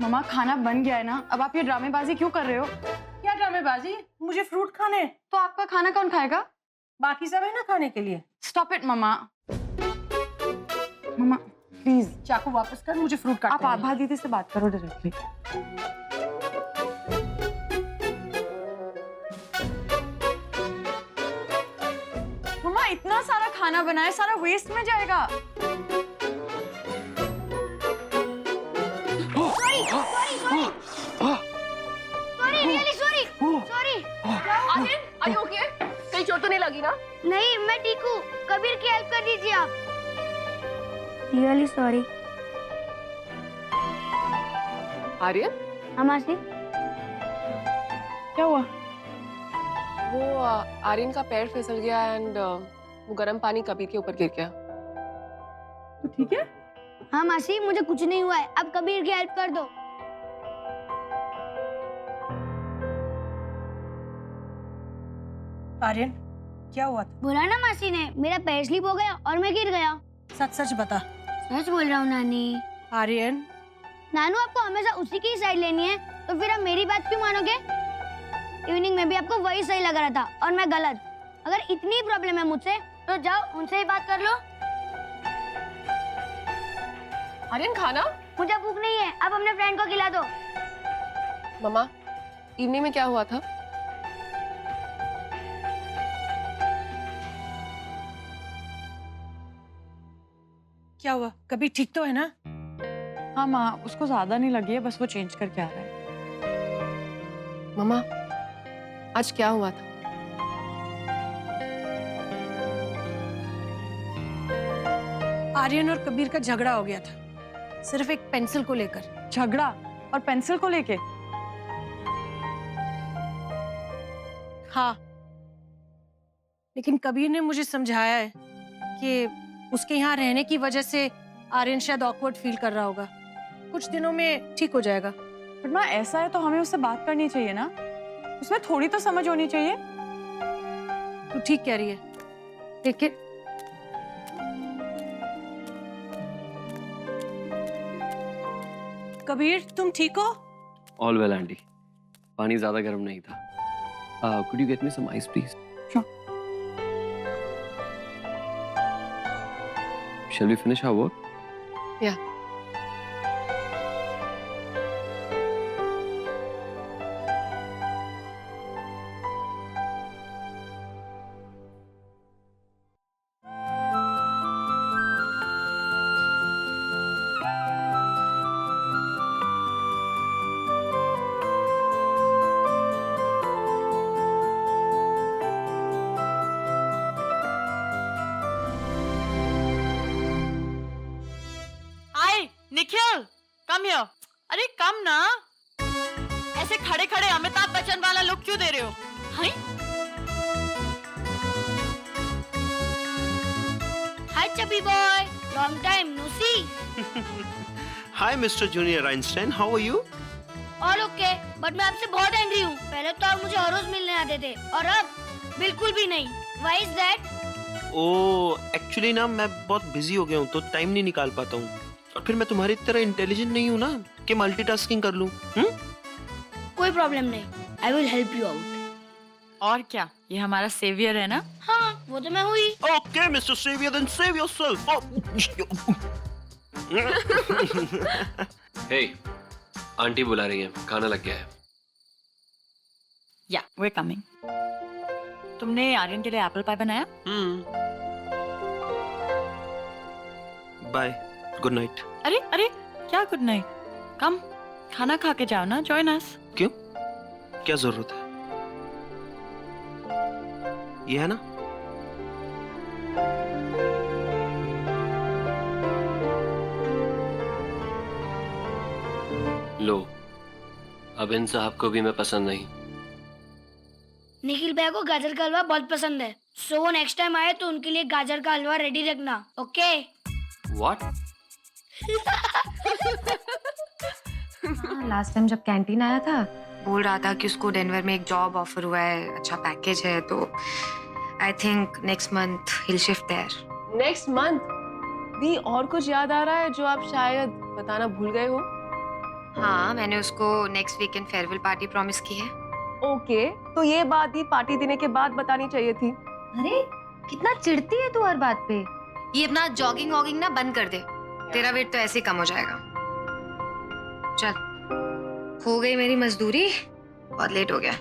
मम्मा खाना बन गया है ना, अब आप ये ड्रामेबाजी क्यों कर रहे हो? क्या ड्रामेबाजी? मुझे फ्रूट खाने हैं। तो आपका खाना कौन खाएगा? बाकी सब है ना खाने के लिए। Stop it mama. Mama please चाकू वापस कर, मुझे फ्रूट काटना आप है। आभा दीदी से बात करो डायरेक्टली। मम्मा इतना सारा खाना बनाए, सारा वेस्ट में जाएगा। Aryan, are you okay? कहीं चोट तो नहीं लगी ना? नहीं, मैं ठीक हूँ। कबीर की हेल्प कर दीजिए आप। Really sorry. आर्यन, हाँ मासी। क्या हुआ? वो आर्यन का पैर फिसल गया एंड वो गर्म पानी कबीर के ऊपर गिर गया। तो ठीक है? हाँ मासी, मुझे कुछ नहीं हुआ है। अब कबीर की हेल्प कर दो। आर्यन, क्या हुआ था? बोला ना मासी ने, मेरा पैर स्लिप हो गया और मैं गिर गया। सच सच बता। सच बोल रहा हूँ नानी। आर्यन, नानू आपको हमेशा उसी की साइड लेनी है, तो फिर आप मेरी बात क्यों मानोगे? इवनिंग में भी आपको वही सही लग रहा था और मैं गलत। अगर इतनी प्रॉब्लम है मुझसे, तो जाओ उनसे ही बात कर लो। आर्यन, खाना? मुझे भूख नहीं है, अब अपने फ्रेंड को खिला दो। मम्मा, इवनिंग में क्या हुआ था? क्या हुआ? कभी ठीक तो है ना? हाँ माँ, उसको ज्यादा नहीं लगी है, बस वो चेंज करके आ रहा है। मम्मा, आज क्या हुआ था? आर्यन और कबीर का झगड़ा हो गया था, सिर्फ एक पेंसिल को लेकर। झगड़ा? और पेंसिल को लेके? हाँ, लेकिन कबीर ने मुझे समझाया है कि उसके यहाँ रहने की वजह से आर्यन शायद ऑकवर्ड फील कर रहा होगा। कुछ दिनों में ठीक हो जाएगा। बट माँ ऐसा है तो हमें उससे बात करनी चाहिए ना, उसमें थोड़ी तो समझ होनी चाहिए। तू ठीक कह रही है, लेकिन कबीर तुम ठीक हो? ऑल वेल आंटी, पानी ज्यादा गर्म नहीं था। Could you get me some ice please? Shall we finish our work? Yeah. Nikhil, come here. अरे कम ना, ऐसे खड़े खड़े अमिताभ बच्चन वाला लुक क्यों दे रहे हो? Hi hi chubby boy, long time no see. Hi, Mr. Junior Einstein. How are you? All okay, but मैं आपसे बहुत एंग्री हूँ। पहले तो आप मुझे हर रोज मिलने आते थे और अब बिल्कुल भी नहीं। Why is that? Oh, actually ना मैं बहुत बिजी हो गया हूँ तो टाइम नहीं निकाल पाता हूँ। और फिर मैं तुम्हारी तरह इंटेलिजेंट नहीं हूँ ना कि मल्टीटास्किंग कर लूँ। कोई प्रॉब्लम नहीं, I will help you out. और क्या, ये हमारा सेवियर है ना? हाँ, वो तो मैं हुई। Okay, Mr. Savior, then save yourself. Hey, aunty बुला रही है, खाना लग गया है। या, we're coming. तुमने आर्यन के लिए एप्पल पाई बनाया? Bye. Good night. अरे अरे, क्या गुड नाइट? कम, खाना खा के जाओ ना, जॉइन अस। क्यों? क्या जरूरत है? ये है ना? लो, अब इन साहब को भी मैं पसंद नहीं। निखिल भैया को गाजर का हलवा बहुत पसंद है, सो वो नेक्स्ट टाइम आए तो उनके लिए गाजर का हलवा रेडी रखना, ओके? What? लास्ट टाइम जब कैंटीन आया था बोल रहा था कि उसको डेनवर में एक जॉब ऑफर हुआ है, अच्छा पैकेज है, तो I think next month he'll shift there. Next month? दी, और कुछ याद आ रहा है जो आप शायद बताना भूल गए हो? हाँ, मैंने उसको next weekend farewell party promise की है। ओके, तो ये बात ही पार्टी देने के बाद बतानी चाहिए थी। अरे कितना चिढ़ती है तू हर बात पे। ये अपना जॉगिंग वॉगिंग ना बंद कर दे, तेरा वेट तो ऐसे ही कम हो जाएगा। चल, हो गई मेरी मजदूरी, बहुत लेट हो गया।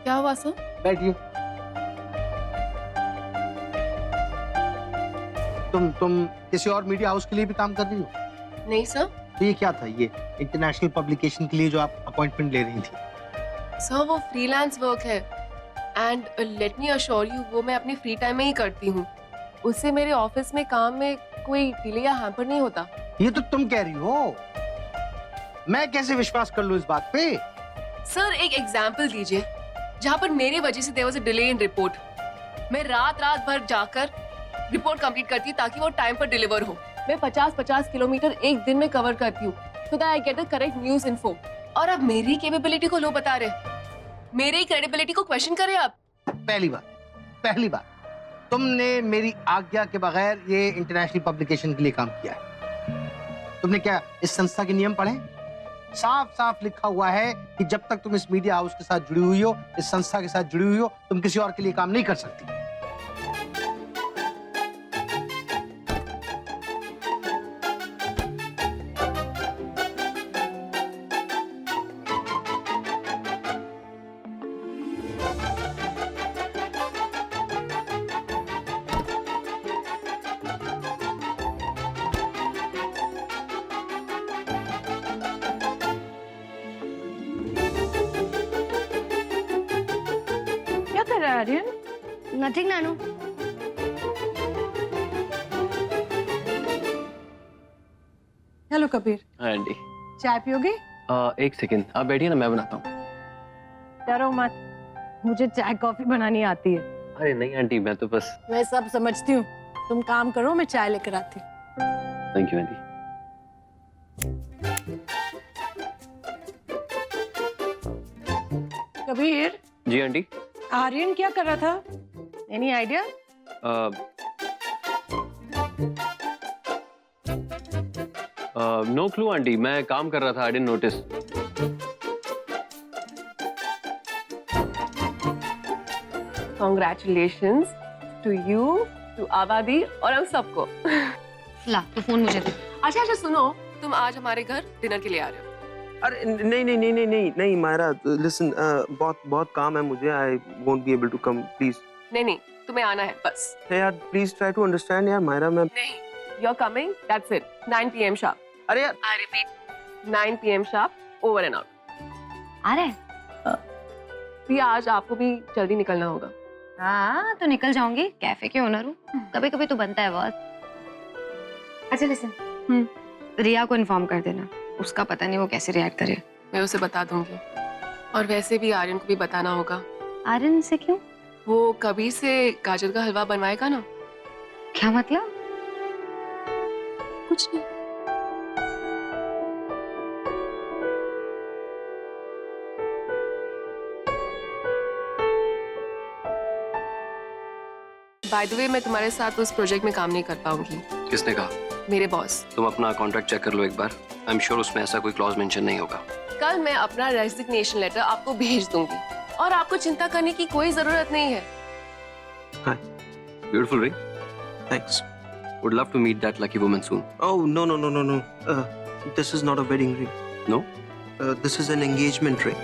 क्या हुआ सर? बैठिए। तुम किसी और मीडिया हाउस के लिए भी काम कर रही हो? नहीं सर। तो ये क्या था, ये इंटरनेशनल पब्लिकेशन के लिए जो आप अपॉइंटमेंट ले रही थी? सर वो फ्रीलांस वर्क है and let me assure you वो मैं अपनी फ्री टाइम में ही करती हूँ। उससे मेरे ऑफिस में काम में कोई डिले या हैम्पर नहीं होता। ये तो तुम कह रही हो, मैं कैसे विश्वास कर लूं इस बात पे? सर एक एग्जाम्पल दीजिए जहाँ पर मेरी वजह से there was a delay in report. मैं रात भर जाकर रिपोर्ट कंप्लीट करती हूँ ताकि वो टाइम पर डिलीवर हो। मैं 50-50 किलोमीटर एक दिन में कवर करती हूँ so that I get the correct news info. और अब मेरी कैपेबिलिटी को लो बता रहे, मेरी क्रेडिबिलिटी को क्वेश्चन करें आप। पहली बार तुमने मेरी आज्ञा के बगैर ये इंटरनेशनल पब्लिकेशन के लिए काम किया है। तुमने क्या इस संस्था के नियम पढ़े? साफ साफ लिखा हुआ है कि जब तक तुम इस मीडिया हाउस के साथ जुड़ी हुई हो, इस संस्था के साथ जुड़ी हुई हो, तुम किसी और के लिए काम नहीं कर सकती। क्या कर रहा है आर्यन? नथिंग नानू। हेलो कबीर, हाँ आंटी। चाय पियोगे? एक सेकेंड, आप बैठिए ना, मैं बनाता हूँ। डरो मत, मुझे चाय कॉफी बनानी आती है। अरे नहीं आंटी, मैं तो बस। मैं सब समझती हूँ, तुम काम करो, मैं चाय लेकर आती हूँ। Thank you aunty. कबीर, जी आंटी। आर्यन क्या कर रहा था? Any idea? No clue aunty, मैं काम कर रहा था, I didn't notice. Congratulations to you, to आबादी और हम सबको। ला, तो फोन मुझे दे। अच्छा सुनो, तुम आज हमारे घर डिनर के लिए आ रहे हो? अरे नहीं मायरा, लिसन, बहुत काम है मुझे, I won't be able to come, please. नहीं तुम्हें आना है बस। यार प्लीज ट्राई टू अंडरस्टैंड यार मायरा, मैं नहीं, you are coming, that's it. 9 PM sharp. अरे यार, I repeat 9 PM sharp, over and out. आ रहे? प्रिया आज आपको भी जल्दी निकलना होगा। हाँ, तो निकल जाऊंगी, कैफे के ओनर हूँ, कभी कभी तो बनता है बहुत। अच्छा लिसन, रिया को इन्फॉर्म कर देना, उसका पता नहीं वो कैसे रिएक्ट करे। मैं उसे बता दूंगी, और वैसे भी आर्यन को भी बताना होगा। आर्यन से क्यों? वो कबीर से गाजर का हलवा बनवाएगा ना। क्या मतलब? कुछ नहीं। बाय द वे, मैं तुम्हारे साथ उस प्रोजेक्ट में काम नहीं कर पाऊंगी। किसने कहा? मेरे बॉस। तुम अपना कॉन्ट्रैक्ट चेक कर लो एक बार, आई एम श्योर उसमें ऐसा कोई क्लॉज मेंशन नहीं होगा। कल मैं अपना रेजिग्नेशन लेटर आपको भेज दूंगी और आपको चिंता करने की कोई जरूरत नहीं है। Beautiful ring, thanks. Would love to meet that lucky woman soon. Oh no. This is not a wedding ring. No? This is an engagement ring.